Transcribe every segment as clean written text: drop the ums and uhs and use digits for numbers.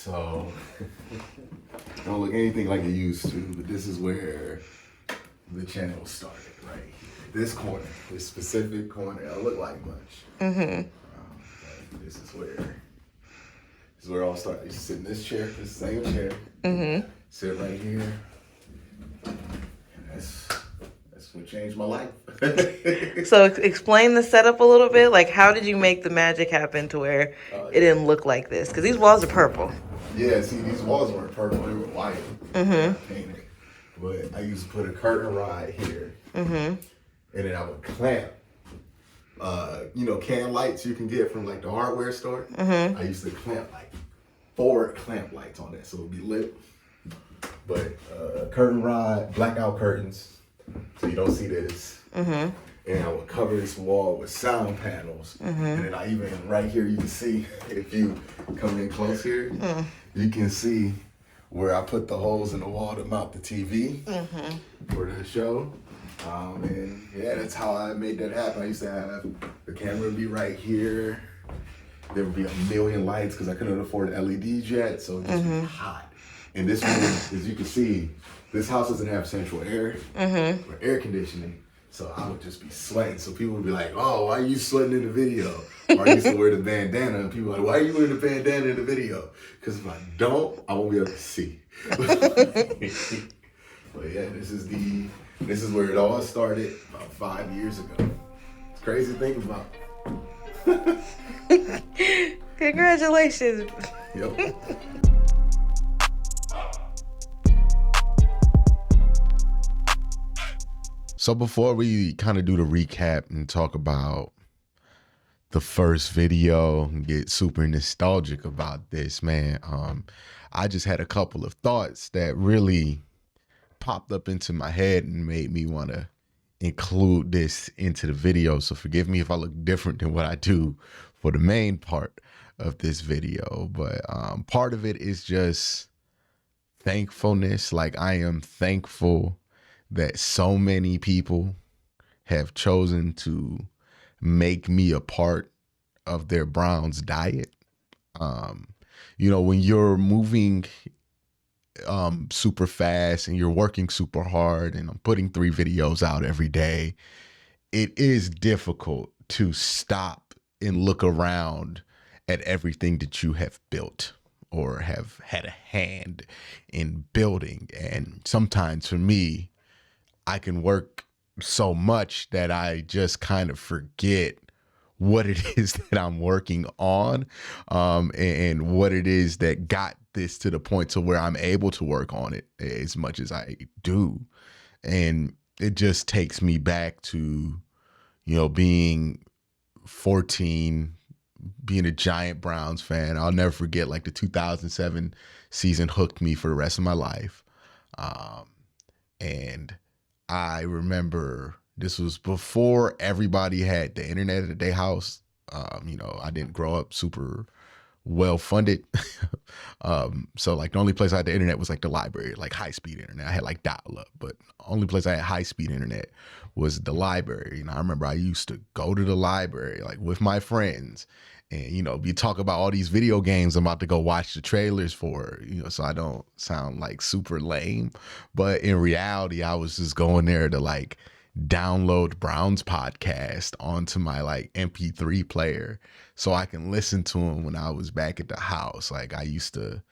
So, don't look anything like it used to, but this is where the channel started, right here. This corner, this specific corner, it don't look like much. But this is where it all started. You sit in this chair, this same chair, sit right here. And that's what changed my life. So explain the setup a little bit. Like, how did you make the magic happen to where it didn't look like this? Because these walls are purple. Yeah, see, these walls weren't purple, they were white. Painted. But I used to put a curtain rod here. And then I would clamp, can lights you can get from like the hardware store. I used to clamp like 4 clamp lights on that so it would be lit. But curtain rod, blackout curtains, so you don't see this. And I would cover this wall with sound panels. And then I even, right here, you can see, if you come in close here, you can see where I put the holes in the wall to mount the TV for the show. And yeah, that's how I made that happen. I used to have the camera be right here. There would be a million lights because I couldn't afford LEDs yet, so it just be hot. And this one, as you can see, this house doesn't have central air or air conditioning. So I would just be sweating. So people would be like, "Oh, why are you sweating in the video?" Or I used to wear the bandana, and people were like, "Why are you wearing the bandana in the video?" Because if I don't, I won't be able to see. But yeah, this is where it all started about 5 years ago. It's crazy to think about. Congratulations. Yep. So before we kind of do the recap and talk about the first video and get super nostalgic about this, man, I just had a couple of thoughts that really popped up into my head and made me want to include this into the video. So forgive me if I look different than what I do for the main part of this video. But part of it is just thankfulness. Like, I am thankful that so many people have chosen to make me a part of their Browns diet. When you're moving super fast and you're working super hard, and I'm putting 3 videos out every day, it is difficult to stop and look around at everything that you have built or have had a hand in building. And sometimes for me, I can work so much that I just kind of forget what it is that I'm working on, and what it is that got this to the point to where I'm able to work on it as much as I do. And it just takes me back to, being 14, being a giant Browns fan. I'll never forget, like, the 2007 season hooked me for the rest of my life. And I remember this was before everybody had the internet at their house. I didn't grow up super well funded. So like the only place I had the internet was like the library, like high speed internet. I had like dial up, but only place I had high speed internet was the library. I remember I used to go to the library like with my friends, and we talk about all these video games I'm about to go watch the trailers for, so I don't sound like super lame. But in reality, I was just going there to like download Browns podcast onto my like MP3 player so I can listen to them when I was back at the house. Like, I used to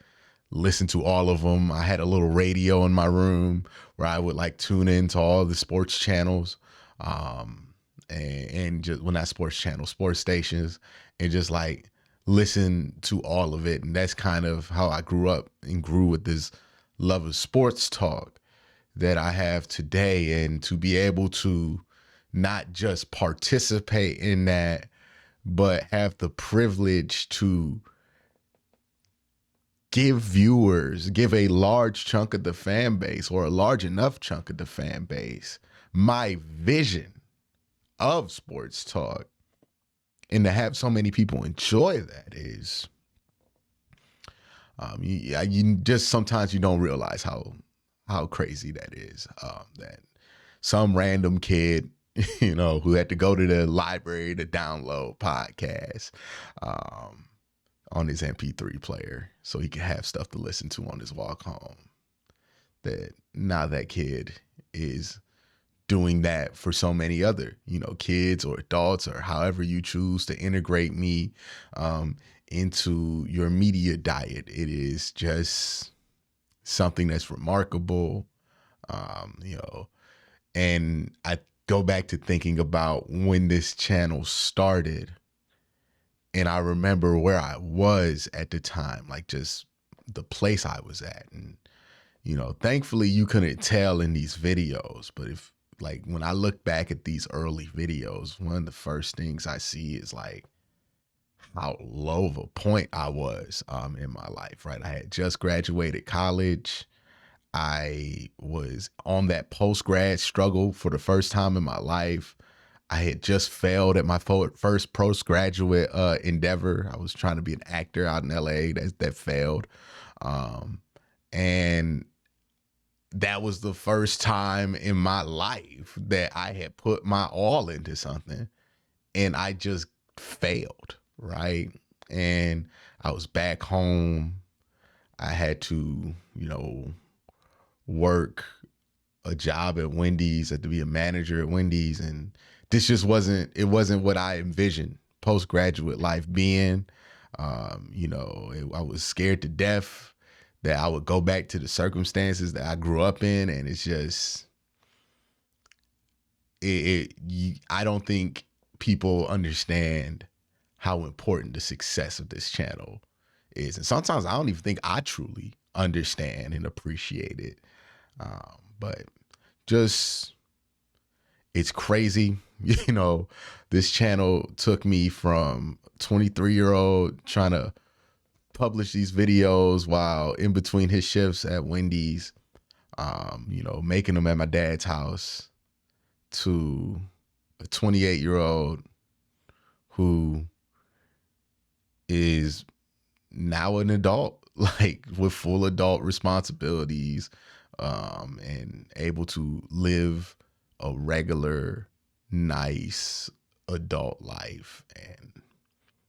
listen to all of them. I had a little radio in my room where I would like tune into all the sports channels, and just, well, not sports channels, sports stations, and just like listen to all of it. And that's kind of how I grew up and grew with this love of sports talk that I have today. And to be able to not just participate in that, but have the privilege to give a large chunk of the fan base, or a large enough chunk of the fan base, my vision of sports talk, and to have so many people enjoy that is, you just, sometimes you don't realize how crazy that is, that some random kid, who had to go to the library to download podcasts, on his MP3 player so he could have stuff to listen to on his walk home. That now that kid is doing that for so many other, kids or adults or however you choose to integrate me into your media diet. It is just something that's remarkable, and I go back to thinking about when this channel started, and I remember where I was at the time, like just the place I was at. And, thankfully you couldn't tell in these videos, but when I look back at these early videos, one of the first things I see is like how low of a point I was in my life, right? I had just graduated college. I was on that post-grad struggle for the first time in my life. I had just failed at my first postgraduate endeavor. I was trying to be an actor out in LA that failed. And that was the first time in my life that I had put my all into something and I just failed, right? And I was back home. I had to, work a job at Wendy's, to be a manager at Wendy's, and this just wasn't what I envisioned postgraduate life being. I was scared to death that I would go back to the circumstances that I grew up in, and it's just I don't think people understand how important the success of this channel is, and sometimes I don't even think I truly understand and appreciate it. But just, it's crazy. This channel took me from 23-year-old trying to publish these videos while in between his shifts at Wendy's, making them at my dad's house, to a 28-year-old who is now an adult, like with full adult responsibilities, and able to live a regular, nice adult life. And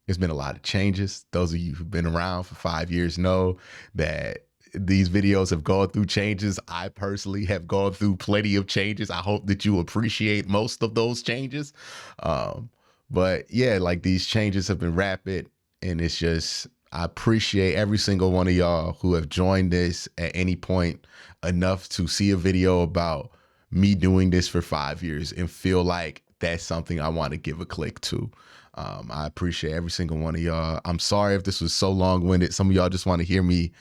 there's been a lot of changes. Those of you who've been around for 5 years know that these videos have gone through changes. I personally have gone through plenty of changes. I hope that you appreciate most of those changes. But yeah, like these changes have been rapid, and it's just, I appreciate every single one of y'all who have joined this at any point enough to see a video about me doing this for 5 years and feel like that's something I want to give a click to. I appreciate every single one of y'all. I'm sorry if this was so long-winded. Some of y'all just want to hear me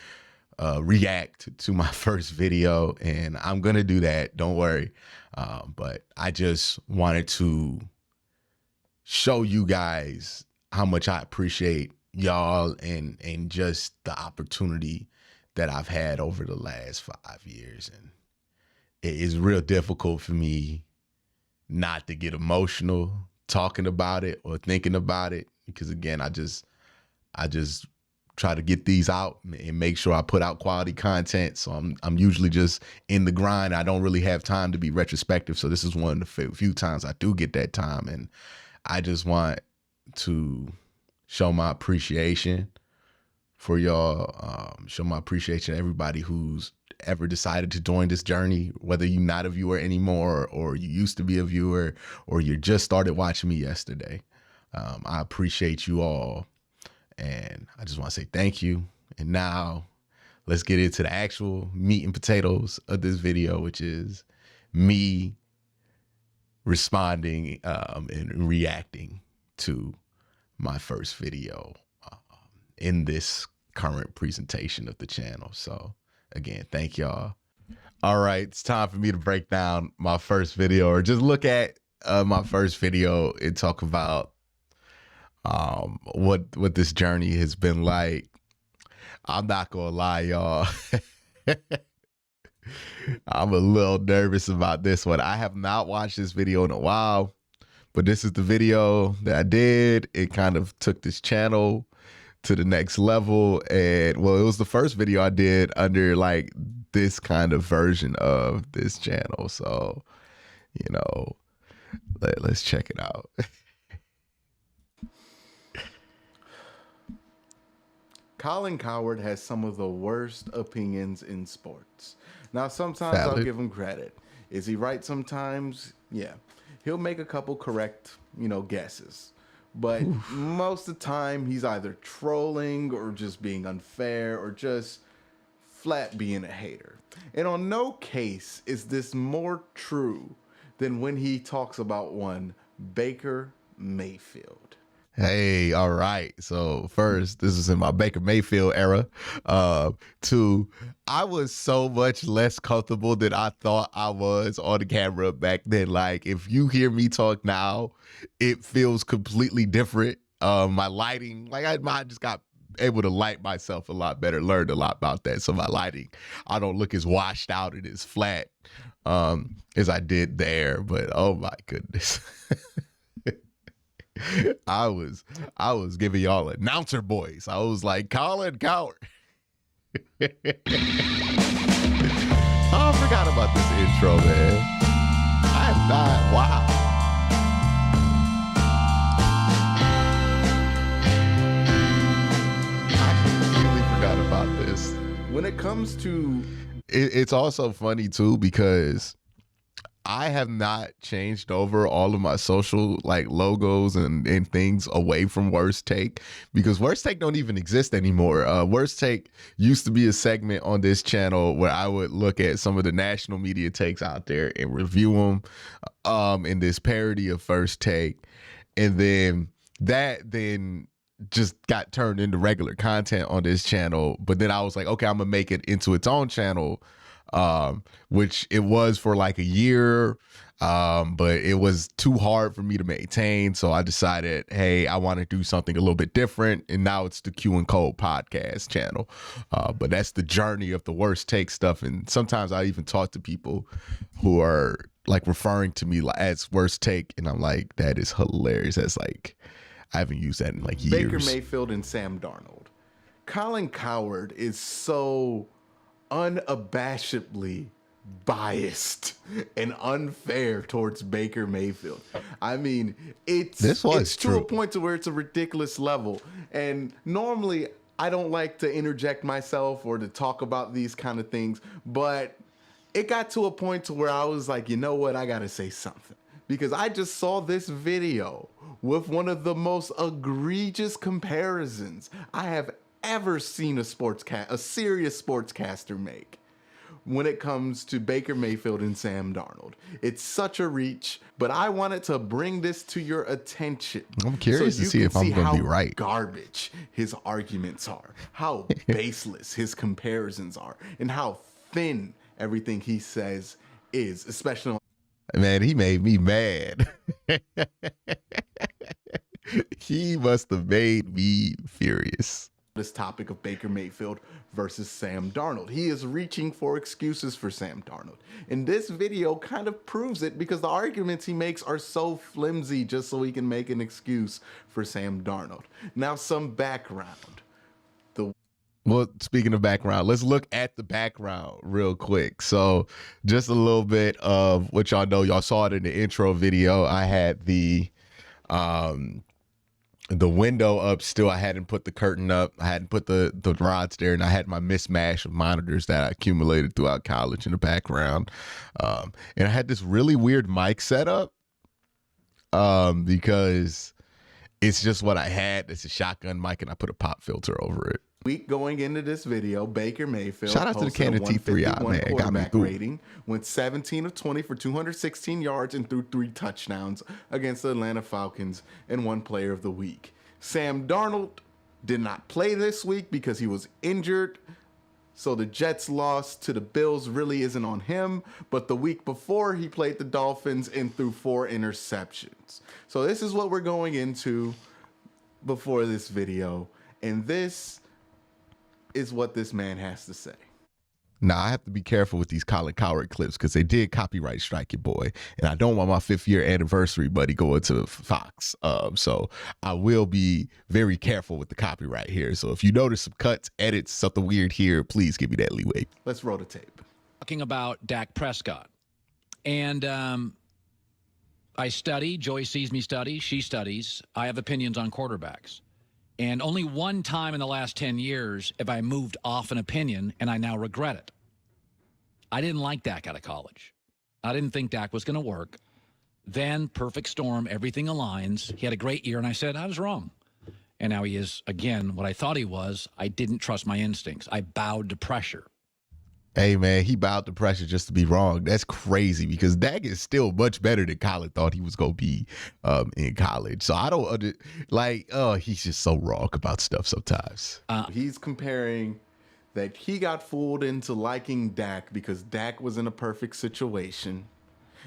react to my first video, and I'm going to do that. Don't worry. But I just wanted to show you guys how much I appreciate y'all and just the opportunity that I've had over the last 5 years. And it is real difficult for me not to get emotional talking about it or thinking about it, because again, I just try to get these out and make sure I put out quality content. So I'm usually just in the grind. I don't really have time to be retrospective. So this is one of the few times I do get that time, and I just want to show my appreciation for y'all, show my appreciation to everybody who's ever decided to join this journey, whether you're not a viewer anymore or you used to be a viewer or you just started watching me yesterday. I appreciate you all, and I just want to say thank you. And now let's get into the actual meat and potatoes of this video, which is me responding and reacting to my first video in this current presentation of the channel. So again, thank y'all. All right, it's time for me to break down my first video, or just look at my first video and talk about what this journey has been like. I'm not gonna lie, y'all. I'm a little nervous about this one. I have not watched this video in a while, but this is the video that I did. It kind of took this channel to the next level. And well, it was the first video I did under like this kind of version of this channel. So, let's check it out. Colin Cowherd has some of the worst opinions in sports. Now, sometimes I'll Valid. give him credit. Is he right sometimes? Yeah. He'll make a couple correct, guesses. But most of the time, he's either trolling or just being unfair or just flat being a hater. And on no case is this more true than when he talks about one Baker Mayfield. Hey, all right. So first, this is in my Baker Mayfield era. Two, I was so much less comfortable than I thought I was on the camera back then. Like, if you hear me talk now, it feels completely different. My lighting, like I just got able to light myself a lot better, learned a lot about that. So my lighting, I don't look as washed out and as flat as I did there. But oh my goodness. I was giving y'all announcer voice. I was like Colin Cowherd. Oh, I forgot about this intro, man. I'm not. Wow. I completely forgot about this. When it comes to It's also funny too because I have not changed over all of my social like logos and things away from Worst Take because Worst Take don't even exist anymore. Worst Take used to be a segment on this channel where I would look at some of the national media takes out there and review them in this parody of First Take. And then just got turned into regular content on this channel. But then I was like, okay, I'm gonna make it into its own channel. Which it was for like a year, but it was too hard for me to maintain. So I decided, hey, I want to do something a little bit different. And now it's the Q and Code podcast channel. But that's the journey of the Worst Take stuff. And sometimes I even talk to people who are like referring to me as Worst Take. And I'm like, that is hilarious. That's like, I haven't used that in like years. Baker Mayfield and Sam Darnold. Colin Cowherd is so unabashedly biased and unfair towards Baker Mayfield. I mean, it's to a point to where it's a ridiculous level. And normally I don't like to interject myself or to talk about these kind of things, but it got to a point to where I was like, you know what? I got to say something. Because I just saw this video with one of the most egregious comparisons I have ever seen a serious sportscaster make when it comes to Baker Mayfield and Sam Darnold. It's such a reach, but I wanted to bring this to your attention. I'm curious to see if I'm going to be right. Garbage his arguments are, how baseless his comparisons are, and how thin everything he says is, especially on. Man, he made me mad. He must have made me furious. This topic of Baker Mayfield versus Sam Darnold. He is reaching for excuses for Sam Darnold. And this video kind of proves it because the arguments he makes are so flimsy just so he can make an excuse for Sam Darnold. Now, some background. Well, speaking of background, let's look at the background real quick. So just a little bit of what y'all know. Y'all saw it in the intro video. I had the window up still. I hadn't put the curtain up. I hadn't put the rods there. And I had my mismatch of monitors that I accumulated throughout college in the background. And I had this really weird mic setup because it's just what I had. It's a shotgun mic and I put a pop filter over it. Week going into this video, Baker Mayfield shout out to the Canon T3i, man. Got me through. Rating, went 17 of 20 for 216 yards and threw 3 touchdowns against the Atlanta Falcons and won Player of the Week. Sam Darnold did not play this week because he was injured. So the Jets' loss to the Bills really isn't on him. But the week before, he played the Dolphins and threw 4 interceptions. So this is what we're going into before this video. And this is what this man has to say. Now, I have to be careful with these Colin Cowherd clips because they did copyright strike your boy. And I don't want my 5th year anniversary buddy going to Fox. So I will be very careful with the copyright here. So if you notice some cuts, edits, something weird here, please give me that leeway. Let's roll the tape. Talking about Dak Prescott. And I study. Joy sees me study. She studies. I have opinions on quarterbacks. And only one time in the last 10 years have I moved off an opinion, and I now regret it. I didn't like Dak out of college. I didn't think Dak was going to work. Then, perfect storm, everything aligns. He had a great year, and I said, I was wrong. And now he is, again, what I thought he was. I didn't trust my instincts. I bowed to pressure. Hey, man, he bowed to pressure just to be wrong. That's crazy because Dak is still much better than Colin thought he was going to be in college. So I don't, he's just so wrong about stuff sometimes. He's comparing that he got fooled into liking Dak because Dak was in a perfect situation,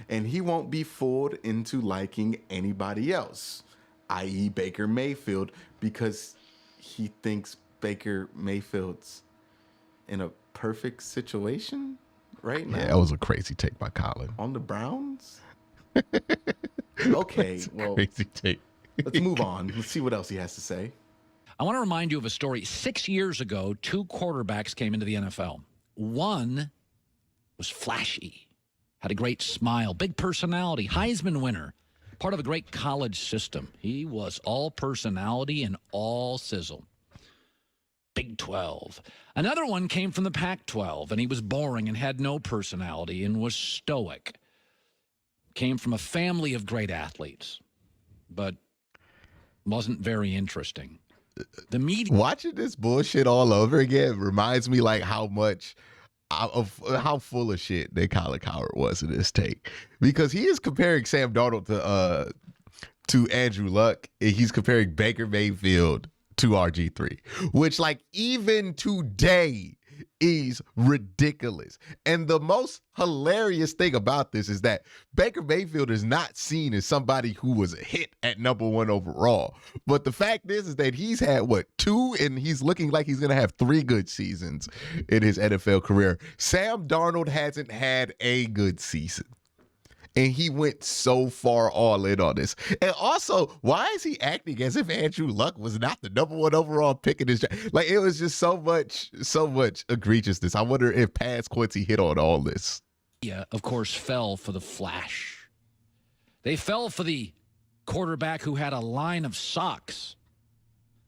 and he won't be fooled into liking anybody else, i.e. Baker Mayfield, because he thinks Baker Mayfield's in a perfect situation right now. Yeah, that was a crazy take by Colin. On the Browns? Okay, well, Crazy take. let's move on. Let's see what else he has to say. I want to remind you of a story. 6 years ago, 2 quarterbacks came into the NFL. One was flashy, had a great smile, big personality, Heisman winner, part of a great college system. He was all personality and all sizzle. Big 12. Another one came from the Pac-12, and he was boring and had no personality and was stoic. Came from a family of great athletes, but wasn't very interesting. The media Watching this bullshit all over again reminds me like how much of how full of shit that Colin Cowherd was in this take, because he is comparing Sam Darnold to Andrew Luck, and he's comparing Baker Mayfield to RG3, which like even today is ridiculous. And the most hilarious thing about this is that Baker Mayfield is not seen as somebody who was a hit at #1 overall. But the fact is that he's had 2, and he's looking like he's going to have 3 good seasons in his NFL career. Sam Darnold hasn't had a good season. And he went so far all in on this. And also, why is he acting as if Andrew Luck was not the #1 overall pick in this draft? Like, it was just so much egregiousness. I wonder if Paz Quincy hit on all this. Yeah, of course, fell for the flash. They fell for the quarterback who had a line of socks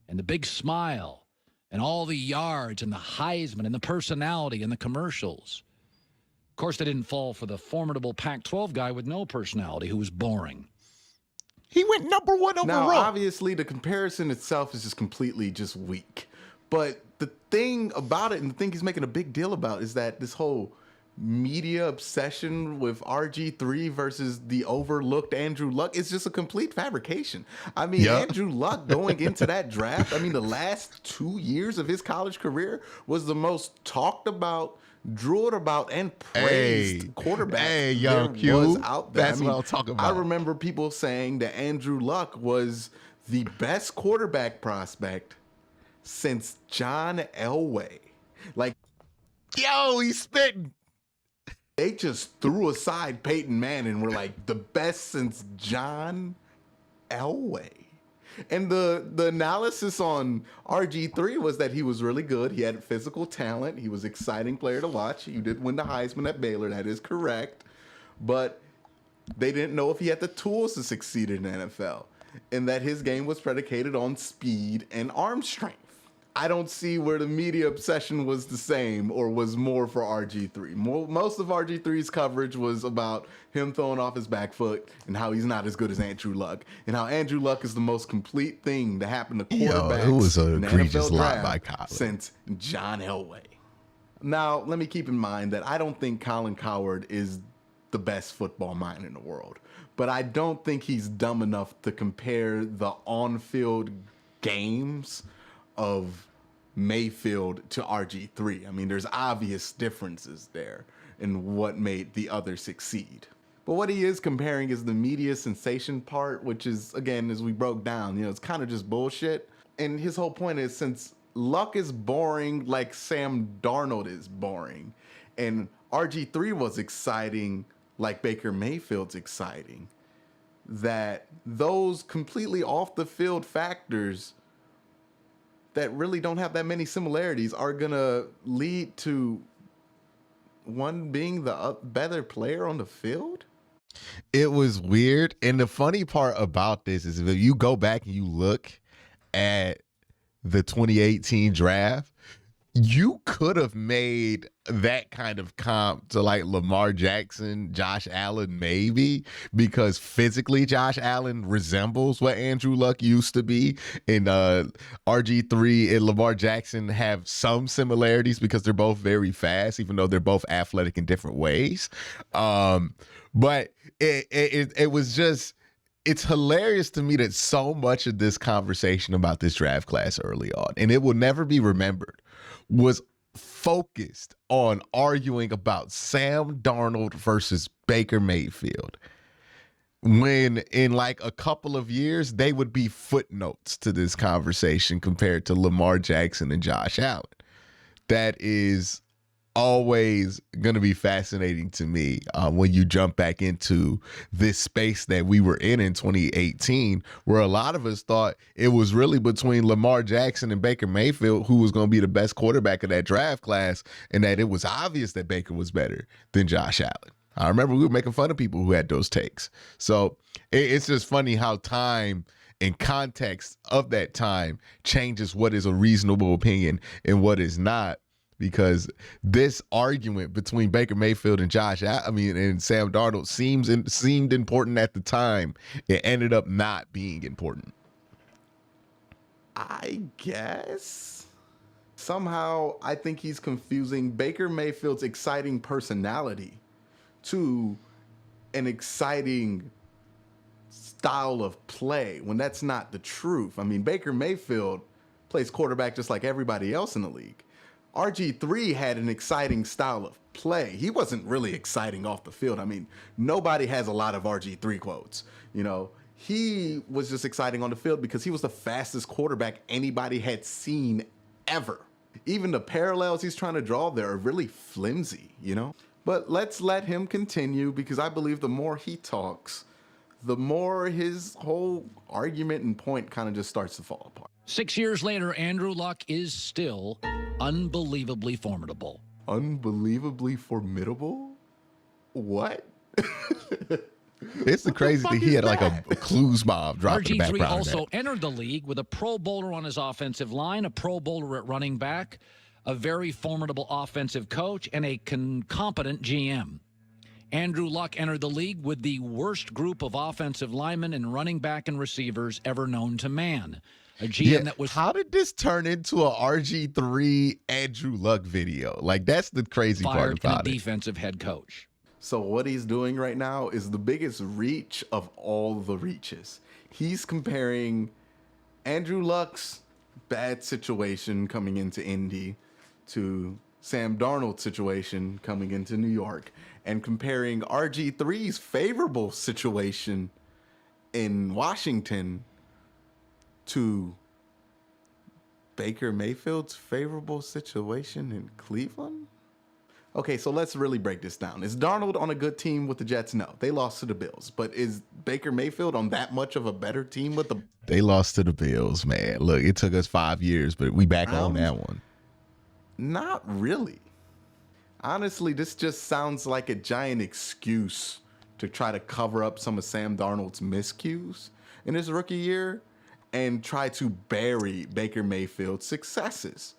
and the big smile and all the yards and the Heisman and the personality and the commercials. Of course, they didn't fall for the formidable Pac-12 guy with no personality who was boring. He went #1 overall. Now, obviously, the comparison itself is just completely just weak. But the thing about it, and the thing he's making a big deal about, is that this whole media obsession with RG3 versus the overlooked Andrew Luck is just a complete fabrication. I mean, Andrew Luck going into that draft, I mean, the last 2 years of his college career was the most talked about, drooled about, and praised quarterback there was out there. That's what I'm talking about. I remember people saying that Andrew Luck was the best quarterback prospect since John Elway. Like, yo, he's spitting. They just threw aside Peyton Manning and were like, the best since John Elway. And the analysis on RG3 was that he was really good. He had physical talent. He was an exciting player to watch. He did win the Heisman at Baylor. That is correct. But they didn't know if he had the tools to succeed in the NFL, and that his game was predicated on speed and arm strength. I don't see where the media obsession was the same or was more for RG3. Most of RG3's coverage was about him throwing off his back foot and how he's not as good as Andrew Luck, and how Andrew Luck is the most complete thing to happen to quarterbacks it was an in the egregious NFL lie draft by Colin. since John Elway. Now, let me keep in mind that I don't think Colin Cowherd is the best football mind in the world, but I don't think he's dumb enough to compare the on-field games of Mayfield to RG3. I mean, there's obvious differences there in what made the other succeed. But what he is comparing is the media sensation part, which is, again, as we broke down, it's kind of just bullshit. And his whole point is, since Luck is boring like Sam Darnold is boring, and RG3 was exciting like Baker Mayfield's exciting, that those completely off the field factors that really don't have that many similarities are gonna lead to one being the better player on the field. It was weird. And the funny part about this is if you go back and you look at the 2018 draft, you could have made that kind of comp to like Lamar Jackson, Josh Allen, maybe, because physically Josh Allen resembles what Andrew Luck used to be. And RG3 and Lamar Jackson have some similarities because they're both very fast, even though they're both athletic in different ways. But it was just, it's hilarious to me that so much of this conversation about this draft class early on, and it will never be remembered, was focused on arguing about Sam Darnold versus Baker Mayfield. When in like a couple of years, they would be footnotes to this conversation compared to Lamar Jackson and Josh Allen. That is always going to be fascinating to me when you jump back into this space that we were in 2018, where a lot of us thought it was really between Lamar Jackson and Baker Mayfield who was going to be the best quarterback of that draft class, and that it was obvious that Baker was better than Josh Allen. I remember we were making fun of people who had those takes. So it's just funny how time and context of that time changes what is a reasonable opinion and what is not. Because this argument between Baker Mayfield and and Sam Darnold seemed important at the time. It ended up not being important. I guess somehow I think he's confusing Baker Mayfield's exciting personality to an exciting style of play when that's not the truth. I mean, Baker Mayfield plays quarterback just like everybody else in the league. RG3 had an exciting style of play. He wasn't really exciting off the field. I mean, nobody has a lot of RG3 quotes. You know, he was just exciting on the field because he was the fastest quarterback anybody had seen ever. Even the parallels he's trying to draw there are really flimsy, you know? But let's let him continue, because I believe the more he talks, the more his whole argument and point kind of just starts to fall apart. 6 years later, Andrew Luck is still unbelievably formidable. Unbelievably formidable? What? It's the crazy thing. He had like a clues bomb dropped in the RG3 background. also entered the league with a Pro Bowler on his offensive line, a Pro Bowler at running back, a very formidable offensive coach, and a competent GM. Andrew Luck entered the league with the worst group of offensive linemen and running back and receivers ever known to man. A GM that was... How did this turn into a RG3 Andrew Luck video? Like, that's the crazy part about it. Defensive head coach. So what he's doing right now is the biggest reach of all the reaches. He's comparing Andrew Luck's bad situation coming into Indy to Sam Darnold's situation coming into New York, and comparing RG3's favorable situation in Washington to Baker Mayfield's favorable situation in Cleveland? Okay, so let's really break this down. Is Darnold on a good team with the Jets? No, they lost to the Bills. But is Baker Mayfield on that much of a better team with the... They lost to the Bills, man. Look, it took us 5 years, but we back on that one. Not really. Honestly, this just sounds like a giant excuse to try to cover up some of Sam Darnold's miscues in his rookie year and try to bury Baker Mayfield's successes.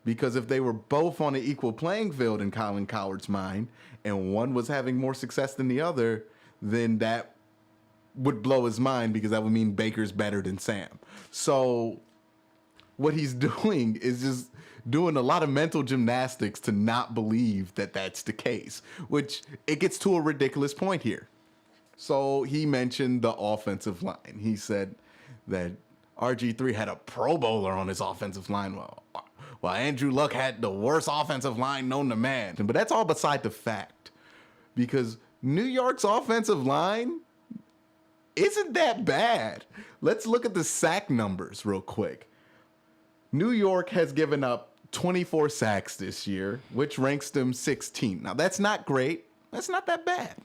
Because if they were both on an equal playing field in Colin Cowherd's mind, and one was having more success than the other, then that would blow his mind, because that would mean Baker's better than Sam. So what he's doing is just doing a lot of mental gymnastics to not believe that that's the case, which it gets to a ridiculous point here. So he mentioned the offensive line. He said that RG3 had a Pro Bowler on his offensive line. Well, Andrew Luck had the worst offensive line known to man. But that's all beside the fact, because New York's offensive line isn't that bad. Let's look at the sack numbers real quick. New York has given up 24 sacks this year, which ranks them 16th. Now, that's not great. That's not that bad.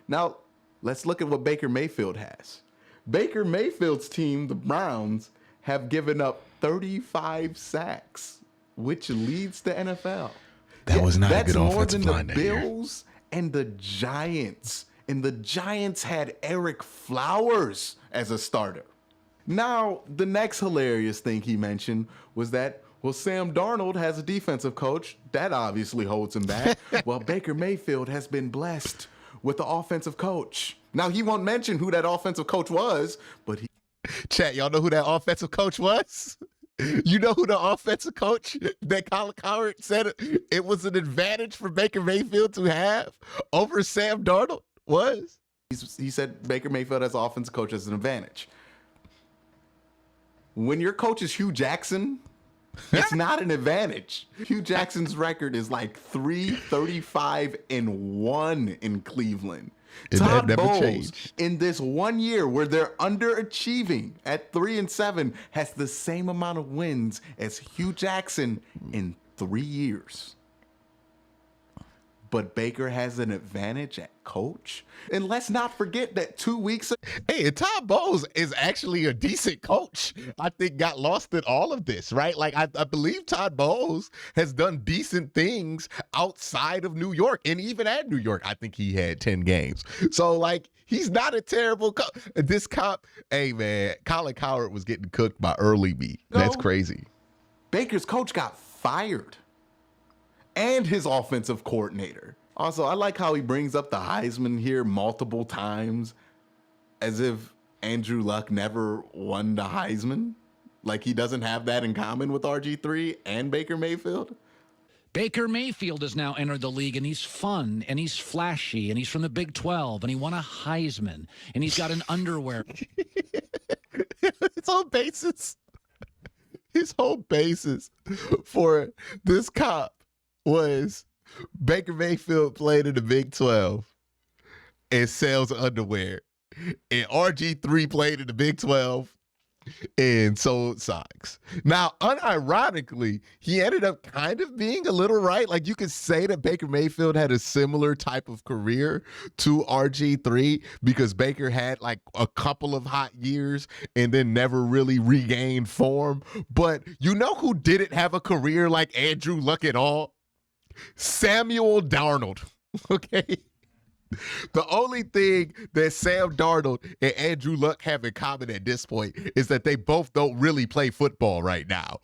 Now, let's look at what Baker Mayfield has. Baker Mayfield's team, the Browns, have given up 35 sacks, which leads the NFL. That was not a good offensive line that year. That's more than the Bills and the Giants. And the Giants had Eric Flowers as a starter. Now, the next hilarious thing he mentioned was that, well, Sam Darnold has a defensive coach. That obviously holds him back. Well, Baker Mayfield has been blessed with the offensive coach. Now, he won't mention who that offensive coach was, but he... Chat, y'all know who that offensive coach was? You know who the offensive coach that Colin Cowherd said it was an advantage for Baker Mayfield to have over Sam Darnold was? He said Baker Mayfield as offensive coach as an advantage. When your coach is Hugh Jackson, it's not an advantage. Hugh Jackson's record is like 335-1 in Cleveland. And Todd that never Bowles, changed. in this 1 year where they're underachieving at 3-7, has the same amount of wins as Hugh Jackson in 3 years. But Baker has an advantage at coach. And let's not forget that 2 weeks ago, Hey, and Todd Bowles is actually a decent coach. I think got lost in all of this, right? Like I believe Todd Bowles has done decent things outside of New York, and even at New York, I think he had 10 games. So like, he's not a terrible coach. This cop, hey man, Colin Cowherd was getting cooked by early B. That's crazy. Baker's coach got fired. And his offensive coordinator. Also, I like how he brings up the Heisman here multiple times as if Andrew Luck never won the Heisman. Like he doesn't have that in common with RG3 and Baker Mayfield. Baker Mayfield has now entered the league, and he's fun, and he's flashy, and he's from the Big 12, and he won a Heisman, and he's got an underwear. His whole basis for this cop was Baker Mayfield played in the Big 12 and sells underwear, and RG3 played in the Big 12 and sold socks. Now, unironically, he ended up kind of being a little right. Like you could say that Baker Mayfield had a similar type of career to RG3 because Baker had like a couple of hot years and then never really regained form. But you know who didn't have a career like Andrew Luck at all? Samuel Darnold. Okay. The only thing that Sam Darnold and Andrew Luck have in common at this point is that they both don't really play football right now.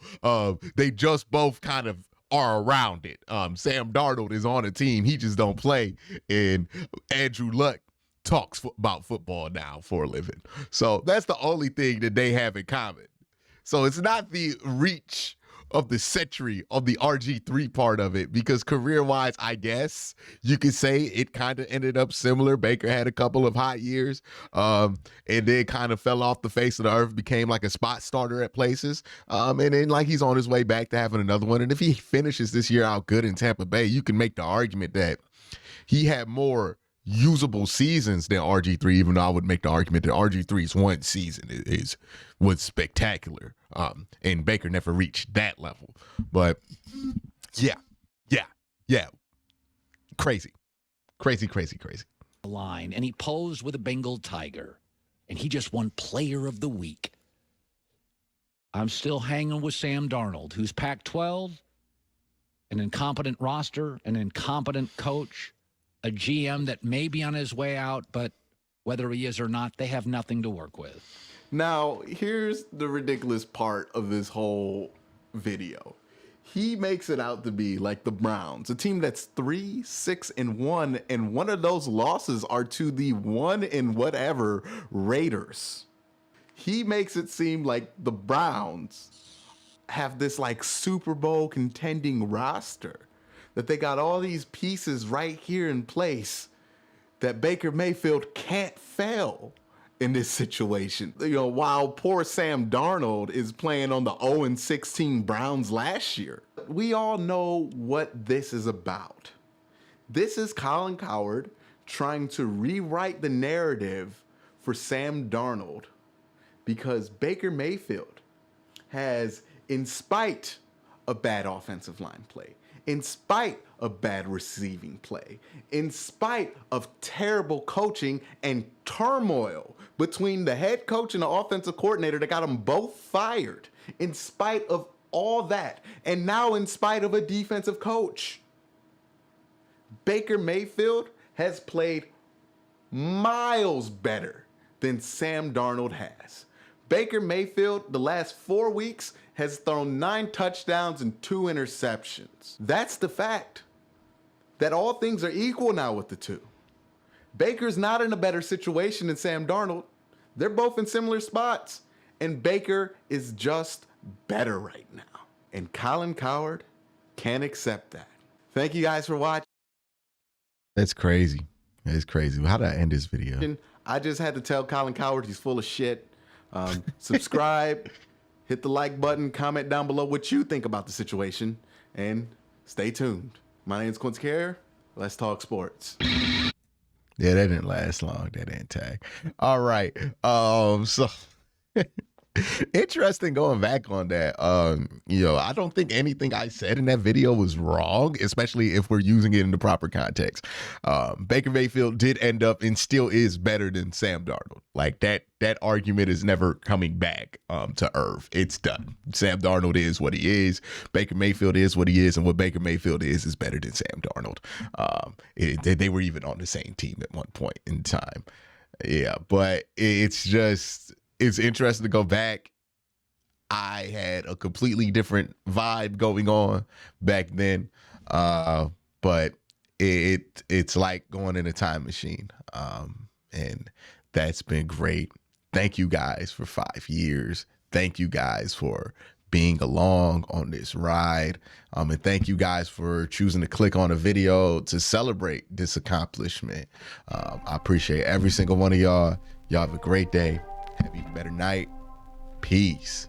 They just both kind of are around it. Sam Darnold is on a team, he just don't play, and Andrew Luck talks about football now for a living. So that's the only thing that they have in common. So it's not the reach of the century of the RG3 part of it, because career-wise, I guess you could say it kind of ended up similar. Baker had a couple of hot years, and then kind of fell off the face of the earth, became like a spot starter at places, and then like he's on his way back to having another one. And if he finishes this year out good in Tampa Bay, you can make the argument that he had more usable seasons than RG3, even though I would make the argument that RG3's one season was spectacular. And Baker never reached that level. But yeah. Crazy. Line, and he posed with a Bengal tiger, and he just won Player of the Week. I'm still hanging with Sam Darnold, who's Pac-12, an incompetent roster, an incompetent coach, a GM that may be on his way out, but whether he is or not, they have nothing to work with. Now, here's the ridiculous part of this whole video. He makes it out to be like the Browns, a team that's 3-6-1, and one of those losses are to the 1 and whatever Raiders. He makes it seem like the Browns have this like Super Bowl contending roster, that they got all these pieces right here in place, that Baker Mayfield can't fail in this situation. You know, while poor Sam Darnold is playing on the 0-16 Browns last year. We all know what this is about. This is Colin Cowherd trying to rewrite the narrative for Sam Darnold, because Baker Mayfield has, in spite of bad offensive line play, in spite of bad receiving play, in spite of terrible coaching and turmoil between the head coach and the offensive coordinator that got them both fired, in spite of all that, and now in spite of a defensive coach, Baker Mayfield has played miles better than Sam Darnold has. Baker Mayfield, the last 4 weeks, has thrown 9 touchdowns and 2 interceptions. That's the fact. That all things are equal now with the two. Baker's not in a better situation than Sam Darnold. They're both in similar spots. And Baker is just better right now. And Colin Cowherd can't accept that. Thank you guys for watching. That's crazy. It's crazy. How did I end this video? I just had to tell Colin Cowherd he's full of shit. Subscribe, hit the like button, comment down below what you think about the situation, and stay tuned. My name is Quincy Carrier. Let's talk sports. Yeah, that didn't last long. That didn't tag. All right. So interesting going back on that. I don't think anything I said in that video was wrong, especially if we're using it in the proper context. Baker Mayfield did end up and still is better than Sam Darnold. Like that argument is never coming back to earth. It's done. Sam Darnold is what he is. Baker Mayfield is what he is, and what Baker Mayfield is better than Sam Darnold. They were even on the same team at one point in time. Yeah, but it's interesting to go back. I had a completely different vibe going on back then, but it's like going in a time machine, and that's been great. Thank you guys for 5 years. Thank you guys for being along on this ride, and thank you guys for choosing to click on a video to celebrate this accomplishment. I appreciate every single one of y'all. Y'all have a great day. Have a better night. Peace.